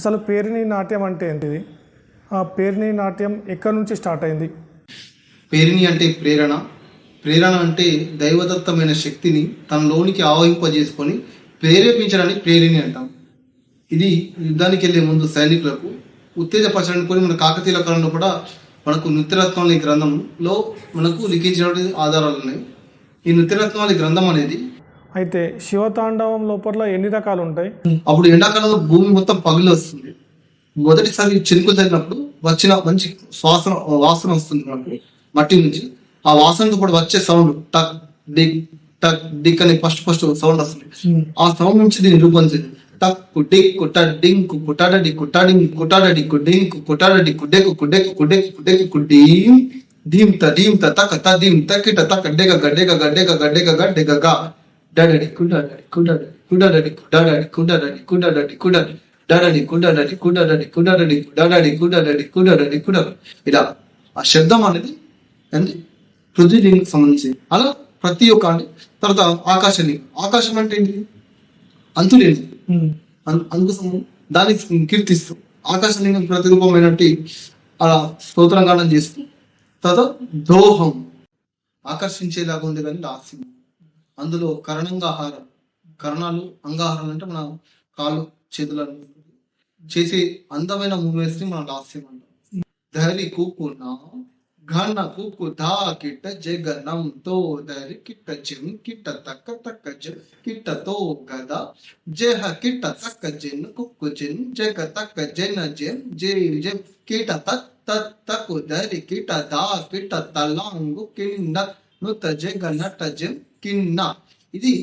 అసలు పేరిణి నాట్యం అంటే ఏంటిది? ఆ పేరిణి నాట్యం ఎక్కడి నుంచి స్టార్ట్ అయింది? పేరిణి అంటే ప్రేరణ. ప్రేరణ అంటే దైవదత్తమైన శక్తిని తనలోనికి ఆవహింపజేసుకొని ప్రేరేపించడానికి ప్రేరిణి అంటాం. ఇది యుద్ధానికి వెళ్లే ముందు సైనికులకు ఉత్తేజపరచడానికి మన కాకతీయుల కాలంలో కూడా మనకు నృత్యరత్నావళి గ్రంథంలో మనకు లిఖించినటువంటి ఆధారాలు ఉన్నాయి. ఈ నృత్యరత్నావళి గ్రంథం అనేది అయితే శివతాండవం లోపల ఎన్ని రకాలు ఉంటాయి? అప్పుడు ఎండాకాలంలో భూమి మొత్తం పగిలి వస్తుంది. మొదటిసారి చినుకులు తగినప్పుడు వచ్చిన మంచి వాసన వస్తుంది మనకు మట్టి నుంచి. ఆ వాసనతో కూడా వచ్చే సౌండ్ టక్ డిక్ అని ఫస్ట్ సౌండ్ వస్తుంది. ఆ సౌండ్ నుంచి దీన్ని రూపొందించింది. టక్ డిక్ కుట డింక్ కుటాడడి కుటాడింగ్ కుటాడడి కుడింక్ కుటాడడి కుడెకు కుడెకు కుడెకు కుడెకు కుడీం ధీమ్ తక త ధీమ్ తకిట తక డెగ గడ్డెగ గడ్డెగ గడ్డెగ గడ్డెగ గా డడడి కుడాడడి కుడాడడి కుడాడడి కుడాడడి కుడాడడి కుడాడడి కుడాడడి డడడి కుడాడడి కుడాడడి కుడాడడి డడడి కుడాడడి కుడాడడి కుడాడడి ఇలా ఆ శబ్దం అనేది అంటే పృథ్వీలింగకి సంబంధించి అలా ప్రతి ఒక్క తర్వాత ఆకాశం అంటే ఏంటి? అంతులేంటి అందుకోసం దాన్ని కీర్తిస్తూ ఆకాశలింగం ప్రతిరూపమైనట్టు అలా స్తోత్రంగానం చేస్తూ తర్వాత దోహం ఆకర్షించేలాగా ఉంది కానీ లాస్యం. అందులో కరణాలు అంగాహారం అంటే మన కాళ్ళు చేతులు చేసే అందమైన మూమెంట్స్ ని మనం లాస్యం అంటాం. ధరి కూకున్నా ఘన కుకు ధా కిట్ట జగనం తో దరి కిట్ట జిమ్ కిట్ట తక్క జం కిట్ట తో గద జహ కిట్ట తక్క జిన్ కుక్కు జిన్ జగ తక్క జన జెం జే జెం కిట తక్కు దరి కిట దా కిట్ట తలాంగు కిన్న నుత జగ నట జెం కిన్న. ఇది